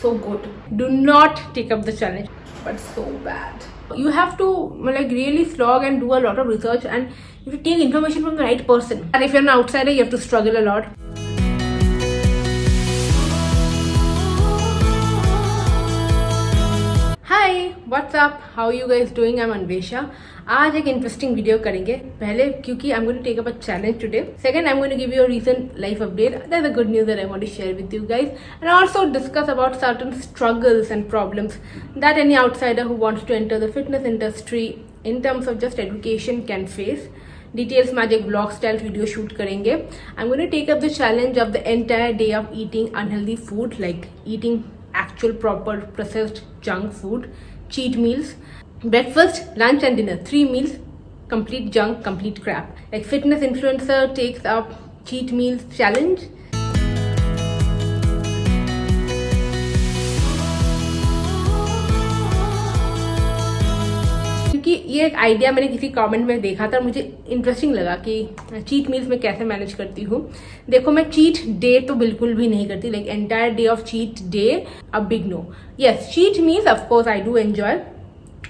so good. Do not take up the challenge, but so bad. You have to like really slog and do a lot of research, and you have to take information from the right person. And if you're an outsider, you have to struggle a lot. Hi, what's up? How are you guys doing? I'm Anvesha. आज एक interesting video करेंगे. पहले क्योंकि I'm going to take up a challenge today. Second, I'm going to give you a recent life update. That's the good news that I want to share with you guys, and also discuss about certain struggles and problems that any outsider who wants to enter the fitness industry in terms of just education can face. Details में आज एक vlog style video shoot करेंगे. I'm going to take up the challenge of the entire day of eating unhealthy food, like eating actual proper processed junk food, cheat meals, breakfast, lunch and dinner, 3 meals, complete junk, complete crap. Like fitness influencer takes up cheat meals challenge. क्योंकि ये एक idea मैंने किसी comment में देखा था, मुझे interesting लगा कि चीट मील्स में कैसे मैनेज करती हूँ. देखो, मैं चीट डे तो बिल्कुल भी नहीं करती, like entire day of cheat day a big no. Yes, cheat meals of course I do enjoy.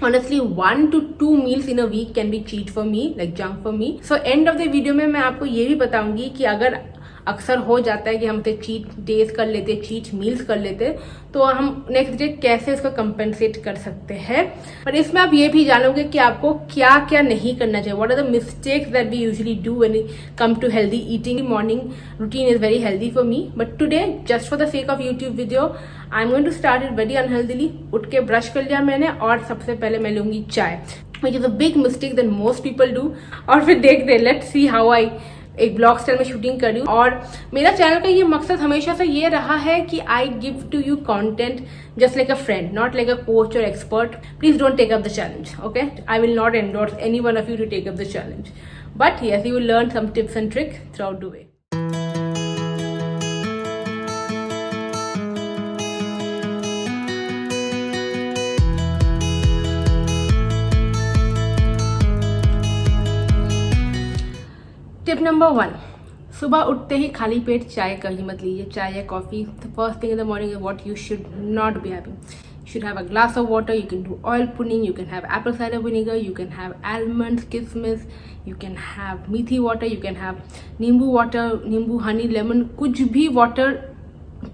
Honestly, 1 to 2 meals in a week can be cheat for me, like junk for me. So end of the video में मैं आपको ये भी बताऊंगी कि अगर अक्सर हो जाता है कि हम चीट डेज कर लेते, चीट मील्स कर लेते, तो हम नेक्स्ट डे कैसे इसको कंपेंसेट कर सकते हैं. पर इसमें आप ये भी जानोगे कि आपको क्या क्या नहीं करना चाहिए. What are the mistakes that we usually do when we come to healthy eating. Morning routine is very healthy for me, but today just for the sake of YouTube video I am going to start it very unhealthily. उठ के brush कर लिया मैंने, और सबसे पहले मैं लूंगी चाय, which is a big mistake that most people do. और फिर देखते लेट्स सी हाउ आई एक ब्लॉग स्टाइल में शूटिंग कर रही हूँ. और मेरा चैनल का ये मकसद हमेशा से ये रहा है कि I give to you content just like a friend, not like a coach और expert. Please don't take up the challenge, okay? I will not endorse any one of you to take up the challenge, but yes, you will learn some tips and tricks throughout the way. Tip number 1, सुबह उठते ही खाली पेट चाय कहीं मत लीजिए. चाय या coffee the first thing in the morning is what you should not be having. You should have a glass of water. You can do oil pudding, you can have apple cider vinegar, you can have almonds, kismis, you can have methi water, you can have नींबू water, नींबू honey, lemon, कुछ भी water,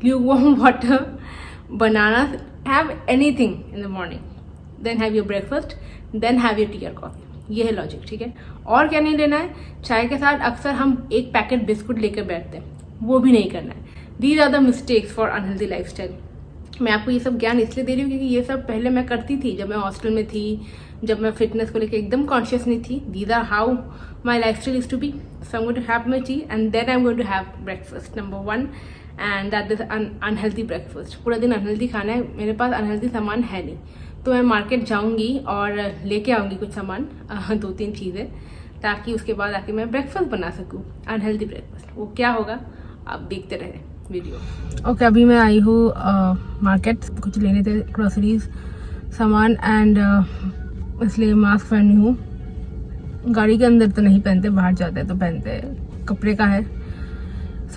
lukewarm water, bananas, have anything in the morning. Then have your breakfast, then have your tea or coffee. ये है logic, ठीक है? और क्या नहीं लेना है. चाय के साथ अक्सर हम एक पैकेट बिस्कुट लेकर बैठते हैं, वो भी नहीं करना है. These are the mistakes for unhealthy lifestyle. मैं आपको ये सब ज्ञान इसलिए दे रही हूँ क्योंकि ये सब पहले मैं करती थी जब मैं हॉस्टल में थी, जब मैं फिटनेस को लेकर एकदम कॉन्शियस नहीं थी. These are how my lifestyle is to be. So I am going to have my tea and then I am going to have breakfast number 1, and that is unhealthy breakfast. पूरा दिन unhealthy खाना है, मेरे पास unhealthy सामान है नहीं, तो मैं मार्केट जाऊंगी और लेके आऊंगी कुछ सामान, 2-3 चीज़ें, ताकि उसके बाद आके मैं ब्रेकफास्ट बना सकूं, अनहेल्दी ब्रेकफास्ट. वो क्या होगा आप देखते रहे वीडियो. ओके, अभी मैं आई हूँ मार्केट, कुछ लेने थे ग्रोसरीज सामान, एंड इसलिए मास्क पहनी हूँ. गाड़ी के अंदर तो नहीं पहनते, बाहर जाते हैं तो पहनते हैं. कपड़े का है,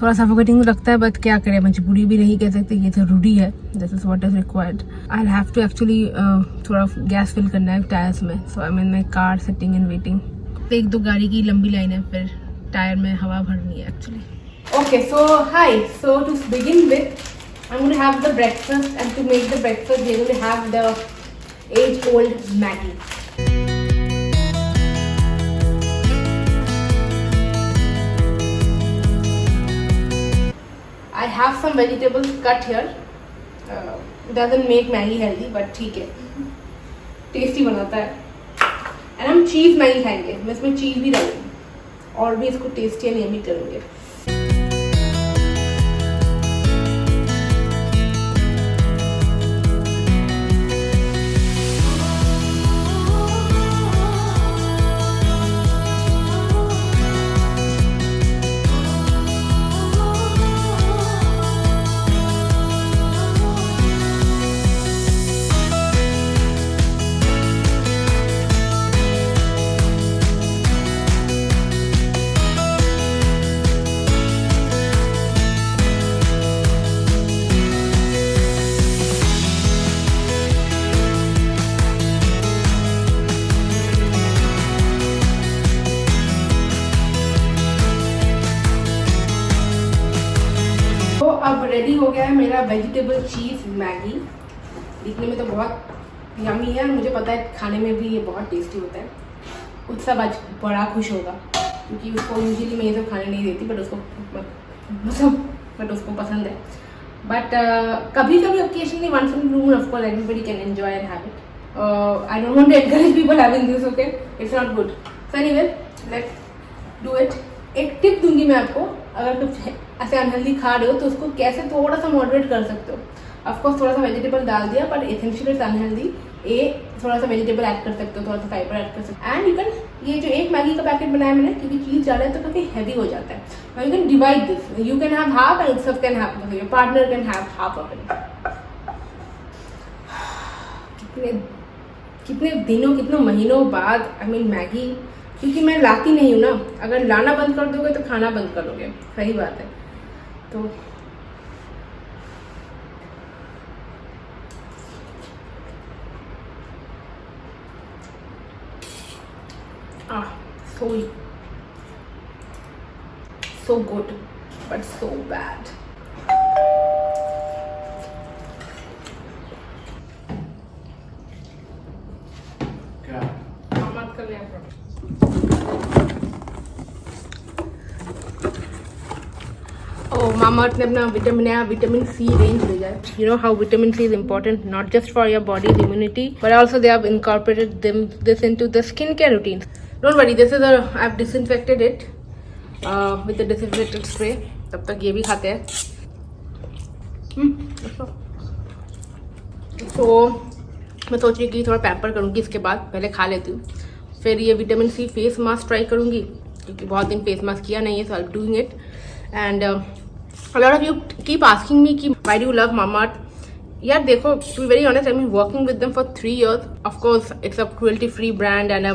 थोड़ा सफोकेटिंग लगता है, बट क्या करें, मजबूरी भी नहीं कह सकते, ये जरूरी है. This is what is required. I have to actually थोड़ा गैस फिल करना है टायर्स में, so I mean my car sitting and waiting. 1-2 गाड़ी की लंबी लाइन है, फिर टायर में हवा भरनी है actually. Okay, so hi. So to begin with, I'm going to have the breakfast, and to make the breakfast, we're going to have the age-old Maggi. I have some vegetables cut here. Doesn't make Maggi healthy, but ठीक है, tasty बनाता है. And हम cheese Maggi खाएंगे, मैं इसमें चीज़ भी डालूंगी और भी इसको टेस्टी एंड यम्मी करूँगी. Have vegetable cheese Maggi. दिखने में तो बहुत यमी है, मुझे पता है खाने में भी ये बहुत टेस्टी होता है। उत्सव आज बड़ा खुश होगा क्योंकि उसको यूजुअली मैं ये सब खाने नहीं देती, बट उसको पसंद है। बट कभी कभी occasionally once in blue moon of course everybody can enjoy and have it. I don't want to encourage people having this, okay, it's not good. So anyway let's do it. एक tip दूंगी मैं आपको, अगर कुछ ऐसे unhealthy खा रहे हो तो उसको कैसे थोड़ा सा मॉडरेट कर सकते हो। ऑफकोर्स थोड़ा सा वेजिटेबल डाल दिया, बट एसेंशियली इट्स अनहेल्दी। थोड़ा सा वेजिटेबल ऐड कर सकते हो, थोड़ा सा फाइबर ऐड कर सकते हो। एंड यू कैन, ये जो एक मैगी का पैकेट बनाया मैंने, क्योंकि चीज़ डाला है तो काफ़ी हैवी हो जाता है। You can divide this, you can have half and सब can have, your partner can have half of it. कितने दिनों, कितने महीनों बाद आई मीन मैगी, क्योंकि मैं लाती नहीं हूँ ना। अगर लाना बंद कर दोगे तो खाना बंद करोगे, सही बात है। तो so good but so bad. क्या मत कर लिया करो। मामाअर्थ ने अपना विटामिन सी रेंज भेजा है। You know how vitamin C is important not just for your body's immunity but also they have incorporated this into the skincare routine. Don't worry, this is I've disinfected it with the disinfectant spray. तब तक ये भी खाते हैं। तो मैं सोच रही कि थोड़ा पैम्पर करूँगी इसके बाद, पहले खा लेती हूँ। फिर ये vitamin C face mask try करूँगी क्योंकि बहुत दिन फेस मास्क किया नहीं है, so I'm doing it. And a lot of you keep asking me कि why do you love Mamaearth? यार देखो, to be very honest, I've been working with them for 3 years. Of course, it's a cruelty-free brand and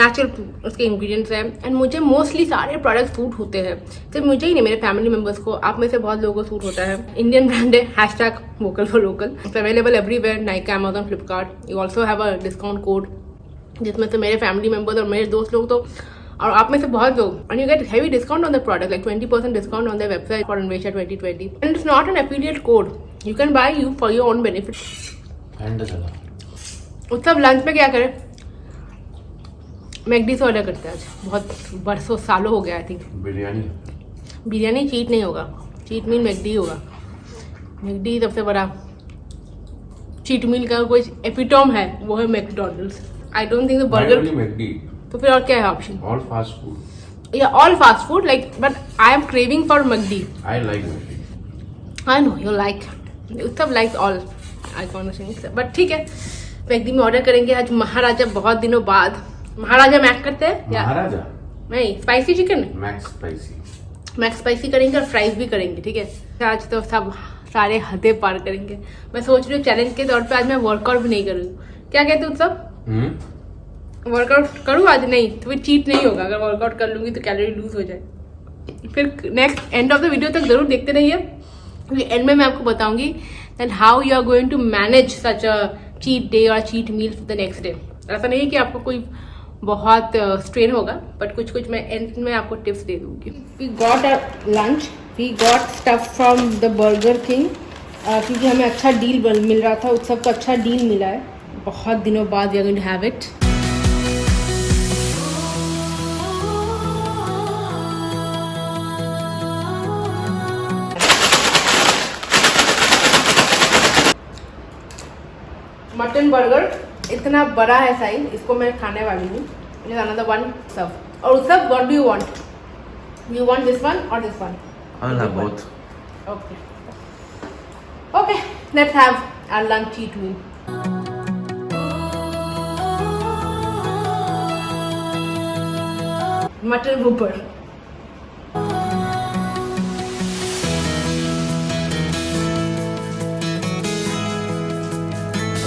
natural उसके ingredients हैं। and मुझे mostly सारे products suit होते हैं, सिर्फ मुझे ही नहीं, मेरे family members को, आप में से बहुत लोगों को सूट होता है। Indian brand है, #vocal4local. It's available everywhere, Nykaa, Amazon, Flipkart. You also have a discount code जिसमें से मेरे family members और मेरे दोस्त लोग तो, और आप में से बहुत लोग, and you get heavy discount on the product, like 20% discount on their website for Anvesha 2020. And it's not an affiliate code. You can buy you for your own benefit. उत्सव लंच में क्या करें? मैकडी से order करते हैं आज, बहुत बरसों सालों हो गया। आई थिंक बिरयानी चीट नहीं होगा, चीट मील मैकडी होगा। मैकडी सबसे बड़ा चीट मील का कोई एपिटोम है, वो है McDonald's. I don't think the burger. तो फिर और क्या है ऑप्शन? All fast food. या all fast food, like, but I am craving for McD. I like McD. I know you like, Utsav like all, I can't, but ठीक है, McD में order करेंगे आज महाराजा। बहुत दिनों बाद महाराजा मैक करते हैं या महाराजा नहीं, स्पाइसी चिकन, मैक स्पाइसी करेंगे और फ्राइज भी करेंगे। ठीक है, आज तो सब सारे हदें पार करेंगे। मैं सोच रही हूँ चैलेंज के तौर पे आज मैं वर्कआउट भी नहीं करूँगी। क्या कहते हो उत्सव? वर्कआउट करूँ आज? नहीं तो फिर चीट नहीं होगा। अगर वर्कआउट कर लूंगी तो कैलोरी लूज हो जाए। फिर next end of the video तक जरूर देखते रहिए, क्योंकि एंड में मैं आपको बताऊंगी that how you are going to manage such a cheat day और cheat meal the next day. ऐसा नहीं है कि आपको कोई बहुत स्ट्रेन होगा, बट कुछ कुछ मैं एंड में आपको टिप्स दे दूंगी। We got a lunch, we got stuff from the Burger King, क्योंकि हमें अच्छा डील मिल रहा था। उत्सव को अच्छा डील मिला है, बहुत दिनों बाद we are going to have it. Mutton burger इतना बड़ा है साइज, इसको मैं खाने वाली हूँ। Another one serve. और Utsav, what do you want? You want this one or this one? I'll have both. Okay. Okay, let's have our lunch cheat meal. Mutton Whopper.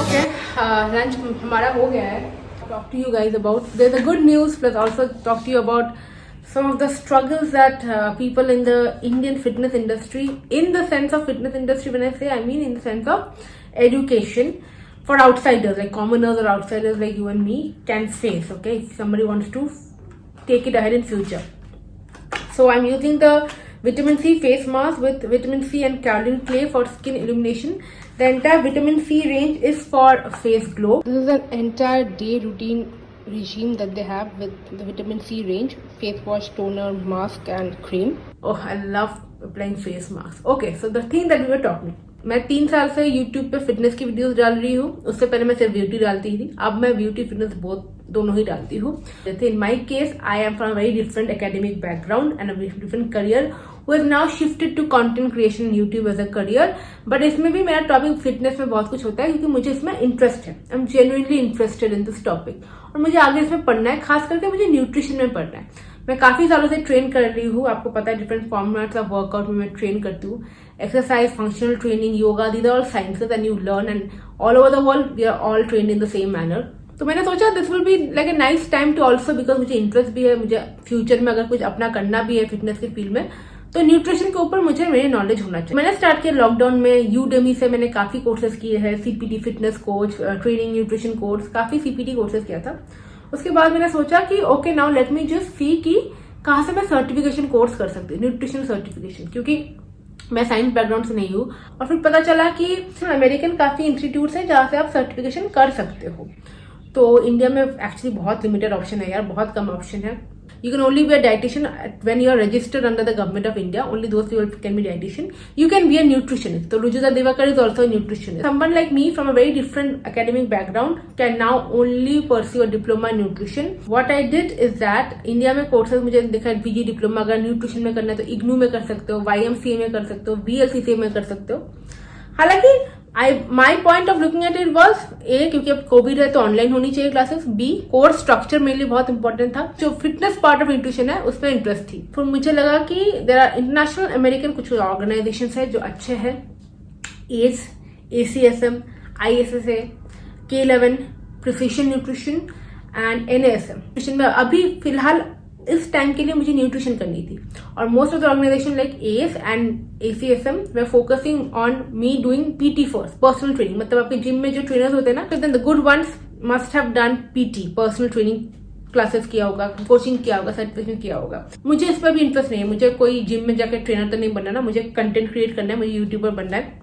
Okay, lunch हमारा हो गया है. Talk to you guys about, there's a good news, plus also talk to you about some of the struggles that people in the Indian fitness industry, in the sense of fitness industry, when I say, I mean in the sense of education, for outsiders, like commoners or outsiders like you and me, can face, okay, if somebody wants to take it ahead in future. So I'm using the vitamin C face mask with vitamin C and kaolin clay for skin illumination. The entire vitamin C range is for face glow. This is an entire day routine regime that they have with the vitamin C range: face wash, toner, mask and cream. Oh, I love applying face mask. Okay, so the thing that we were talking. मैं 3 साल से YouTube पे fitness की videos डाल रही हूँ. उससे पहले मैं सिर्फ ब्यूटी डालती थी. अब मैं ब्यूटी फिटनेस दोनों ही डालती हूँ. जैसे in my case I am from very different academic background and different career who has now shifted to content creation in YouTube as a career. But इसमें भी मेरा टॉपिक फिटनेस में बहुत कुछ होता है क्योंकि मुझे इसमें इंटरेस्ट है. I am genuinely interested in this topic और मुझे आगे इसमें पढ़ना है. खास करके मुझे न्यूट्रिशन में पढ़ना है. मैं काफी सालों से ट्रेन कर रही हूँ. आपको पता है डिफरेंट फॉर्मेट्स ऑफ वर्कआउट में मैं ट्रेन करती हूँ. Exercise, functional training, yoga, these are all sciences and you learn and all over the world we are all train in the same manner. तो मैंने सोचा this will be like a nice time to also, because मुझे interest भी है. मुझे future में अगर कुछ अपना करना भी है फिटनेस के फील्ड में तो न्यूट्रिशन के ऊपर मुझे मेरी नॉलेज होना चाहिए. मैंने स्टार्ट किया लॉकडाउन में. यूडेमी से मैंने काफी कोर्सेज किए हैं. CPT fitness coach, training nutrition course, काफी सीपीटी कोर्सेज किया था. उसके बाद मैंने सोचा कि okay now let me just see कि कहाँ से मैं सर्टिफिकेशन कोर्स कर सकती हूँ, न्यूट्रिशन सर्टिफिकेशन, क्योंकि मैं साइंस बैकग्राउंड से नहीं हूँ. और फिर पता चला कि अमेरिकन काफी इंस्टीट्यूट है जहाँ से आप सर्टिफिकेशन कर सकते हो. तो इंडिया में एक्चुअली बहुत लिमिटेड ऑप्शन है यार, बहुत कम ऑप्शन है. You can only be a dietitian when you are registered under the government of India. Only those people can be dietitian. You can be a nutritionist. So Rujuta Devakar is also a nutritionist. Someone like me from a very different academic background can now only pursue a diploma in nutrition. What I did is that India में courses मुझे दिखा PG diploma अगर nutrition में करना है तो IGNU में कर सकते हो, YMCA में कर सकते हो, VLCCA में कर सकते हो. हालांकि my point of looking at it was a, क्योंकि अब कोविड है तो ऑनलाइन होनी चाहिए क्लासेस. बी, कोर्स स्ट्रक्चर मेरे लिए बहुत इंपॉर्टेंट था. जो फिटनेस पार्ट ऑफ न्यूट्रिशन है उसमें इंटरेस्ट थी. फिर मुझे लगा कि देयर आर इंटरनेशनल अमेरिकन कुछ ऑर्गेनाइजेशन है जो अच्छे हैं. As, ACSM, ISSA, K11, precision nutrition and NASM. Nutrition में अभी फिलहाल इस टाइम के लिए मुझे न्यूट्रिशन करनी थी. और most of the organization like ACE and ACSM वे focusing on me doing PT first, personal training. मतलब आपके जिम में जो ट्रेनर्स होते हैं ना, then the good ones must have done PT, personal training classes किया होगा, कोचिंग किया होगा, सर्टिफिकेशन किया होगा. मुझे इस पर भी इंटरेस्ट नहीं है. मुझे कोई जिम में जाकर ट्रेनर तो नहीं बनना ना, मुझे कंटेंट क्रिएट करना है, मुझे यूट्यूबर बनना है.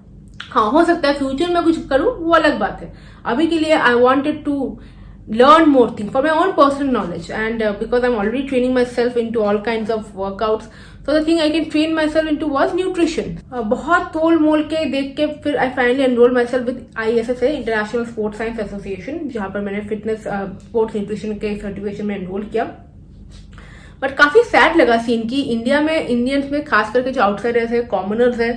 हाँ, हो सकता है फ्यूचर में कुछ करूँ, वो अलग बात है. अभी के लिए I wanted to learn more things for my own personal knowledge, and because I'm already training myself into all kinds of workouts, so the thing I can train myself into was nutrition. बहुत तोल मोल के देख के फिर I finally enrolled myself with ISSA, International Sports Science Association, जहाँ पर मैंने fitness sports nutrition के सर्टिफिकेशन में एनरोल किया. बट काफी सैड लगा सीन की इंडिया में, इंडियंस में खास करके जो आउटसाइडर्स है, कॉमनर्स है,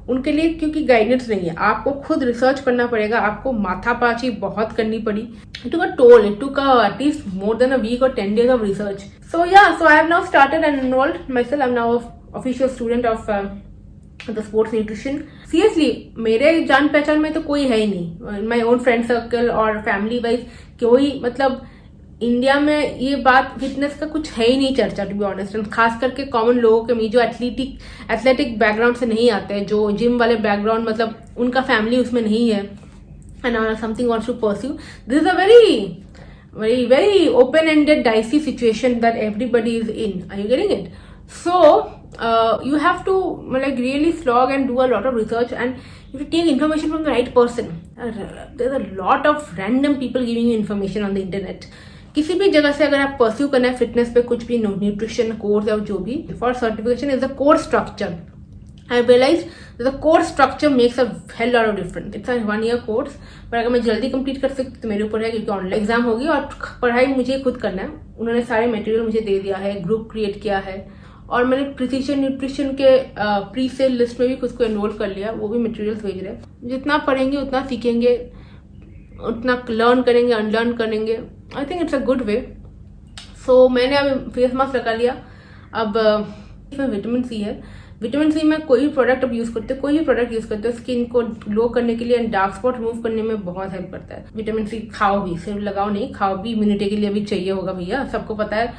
उनके लिए क्योंकि गाइडेंस नहीं है. आपको खुद रिसर्च करना पड़ेगा. आपको माथापाची बहुत करनी पड़ी. It took a toll. It took at least more than a week or 10 days of research. So yeah, so I have now started and enrolled myself. I'm now an official student of the sports nutrition. Seriously, मेरे जान पहचान में तो कोई है ही नहीं. My own friend circle और family wise कोई, मतलब इंडिया में ये बात फिटनेस का कुछ है ही नहीं चर्चा, टू बी ऑनेस्ट. खास करके कॉमन लोगों के, जो एथलेटिक बैकग्राउंड से नहीं आते हैं, जो जिम वाले बैकग्राउंड, मतलब उनका फैमिली उसमें नहीं है, and something wants to pursue. This is a very open-ended, dicey situation that everybody is in. Are you getting it? So you have to like really slog and do a lot of research, and you have to take information from the right person. There's a lot of random people giving you information on the internet. किसी भी जगह से अगर आप pursue करना है fitness पे कुछ भी, न्यूट्रिशन कोर्स या जो भी, for certification is the course structure. I realized that the course structure makes a hell lot of difference. It's a 1 year course, पर अगर मैं जल्दी कंप्लीट कर सकती तो मेरे ऊपर है, क्योंकि ऑनलाइन एग्जाम होगी और पढ़ाई मुझे खुद करना है. उन्होंने सारे मटेरियल मुझे दे दिया है, ग्रुप क्रिएट किया है, और मैंने प्रिसिशन न्यूट्रिशन के प्री सेल लिस्ट में भी खुद को एनरोल कर लिया. वो भी मटेरियल्स भेज रहे हैं. जितना पढ़ेंगे उतना सीखेंगे, उतना लर्न करेंगे, अनलर्न करेंगे. I think it's a good way. So मैंने अब फेस मास्क लगा लिया. अब इसमें विटामिन सी है. विटामिन सी में कोई भी प्रोडक्ट आप यूज करते हो, कोई भी प्रोडक्ट यूज करते हो, स्किन को ग्लो करने के लिए एंड डार्क स्पॉट रिमूव करने में बहुत हेल्प करता है. विटामिन सी खाओ भी, सिर्फ लगाओ नहीं, खाओ भी. इम्यूनिटी के लिए भी चाहिए होगा भैया, सबको पता है.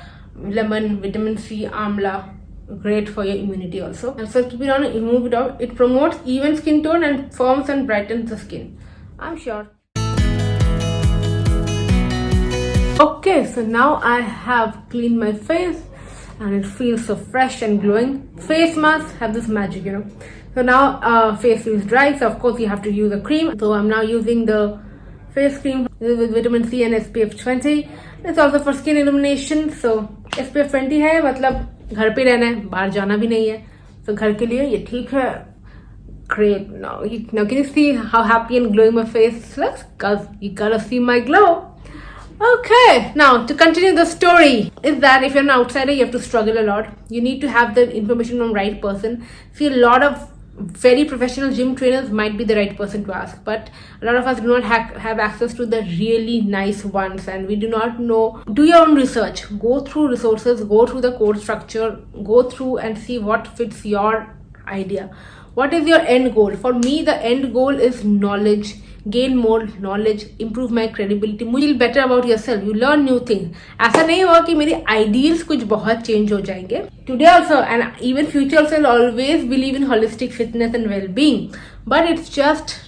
लेमन, विटामिन सी, आंवला, great for your immunity also. And so keep it on and remove it out. It promotes even skin tone and firms and brightens the skin, I'm sure. Okay, so now I have cleaned my face and it feels so fresh and glowing. Face masks have this magic, you know. So now face feels dry, so of course you have to use a cream. So I'm now using the face cream with vitamin C and SPF 20. It's also for skin illumination. So SPF 20 है, मतलब घर पे रहना है, बाहर जाना भी नहीं है, तो घर के लिए ये ठीक है. Great. Now can you see how happy and glowing my face looks? Cause you gotta see my glow. Okay, now to continue the story is that if you're an outsider, you have to struggle a lot. You need to have the information from right person. See, a lot of very professional gym trainers might be the right person to ask, but a lot of us do not have access to the really nice ones, and we do not know. Do your own research. Go through resources. Go through the course structure. Go through and see what fits your idea. What is your end goal? For me, the end goal is knowledge. Gain more knowledge, improve my credibility. You feel better about yourself. You learn new things. ऐसा नहीं हुआ कि मेरे ideals कुछ बहुत change हो जाएंगे. Today also and even future also, I'll always believe in holistic fitness and well-being. But it's just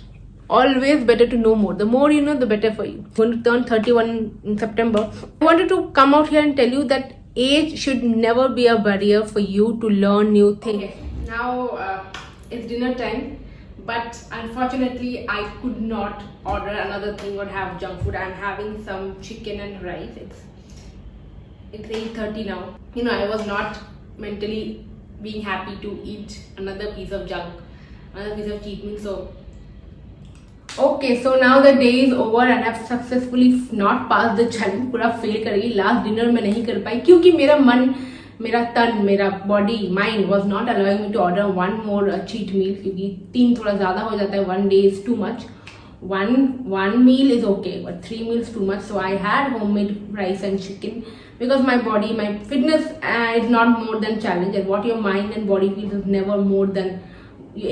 always better to know more. The more you know, the better for you. I'm going to turn 31 in September. I wanted to come out here and tell you that age should never be a barrier for you to learn new things. Okay. Now it's dinner time, but unfortunately I could not order another thing or have junk food. I'm having some chicken and rice. It's 8:30 now. You know, I was not mentally being happy to eat another piece of junk, another piece of cheat meal. So okay, so now the day is over and I've successfully not passed the challenge. पूरा fail कर गई. Last dinner में नहीं कर पाई क्योंकि मेरा मन, मेरा तन, मेरा body, mind was not allowing me to order one more cheat meal, क्योंकि 3 थोड़ा ज़्यादा हो जाता है. 1 day is too much. One meal is okay, but 3 meals too much. So I had homemade rice and chicken because my body, my fitness is not more than challenge, and what your mind and body feels is never more than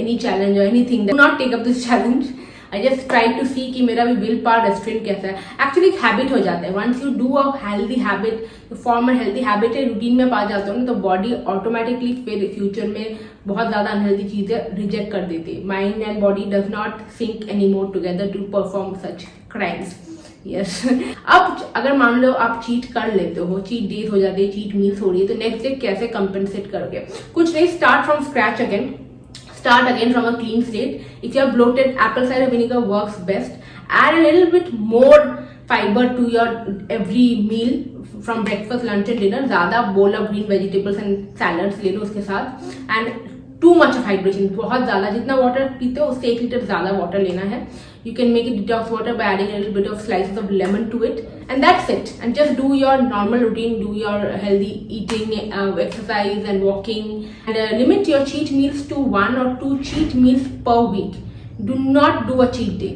any challenge or anything. Do not take up this challenge. I just try to see कि मेरा भी will power restaurant कैसा है. Actually एक habit हो जाता है. Once you do a healthy habit, form a healthy habit है, रूटीन में पा जाते हो ना, तो बॉडी ऑटोमेटिकली फिर फ्यूचर में बहुत ज़्यादा अनहेल्दी चीज़ें रिजेक्ट कर देती है. Mind and body does not sync any more together to perform such crimes. Yes. अब अगर मान लो आप चीट कर लेते हो, चीट डेज हो जाती है, चीट मील्स हो रही है, तो नेक्स्ट डे कैसे कंपनसेट करोगे? कुछ नहीं, start from scratch again. Start again from a clean state. If you are bloated, apple cider vinegar works best. Add a little bit more fiber to your every meal from breakfast, lunch and dinner. ज़्यादा bowl of green vegetables and salads ले लो उसके साथ. And too much of hydration. बहुत ज़्यादा, जितना water पीते हो उससे 1 लीटर ज़्यादा water लेना है. You can make it detox water by adding a little bit of slices of lemon to it, and that's it. And just do your normal routine, do your healthy eating, exercise and walking, and limit your cheat meals to 1 or 2 cheat meals per week. Do not do a cheat day.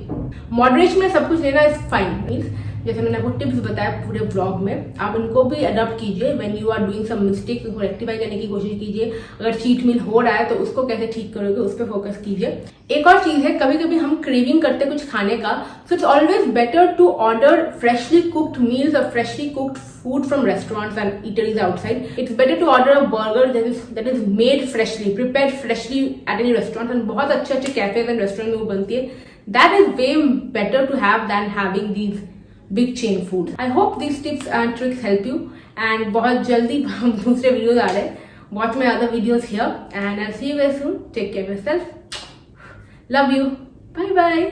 Moderation में सब कुछ लेना is fine. Means जैसे मैंने आपको tips बताया पूरे blog में, आप इनको भी अडॉप्ट कीजिए. When you are doing some mistakes, उनको रेक्टिफाई करने की कोशिश कीजिए. अगर चीट मील हो रहा है तो उसको कैसे ठीक करोगे, उस पर फोकस कीजिए. एक और चीज है, कभी कभी हम क्रेविंग करते हैं कुछ खाने का, so it's always better to order freshly cooked meals और freshly cooked food from restaurants and eateries outside. It's better to order a burger that is made freshly, prepared freshly at any restaurant. And बहुत अच्छे अच्छे cafes and restaurant में वो बनती है. That is way better to have than having these big chain foods. I hope these tips and tricks help you, and बहुत जल्दी दूसरे वीडियोस आ रहे हैं. Watch my other videos here and I'll see you guys soon. Take care of yourself. Love you. Bye bye.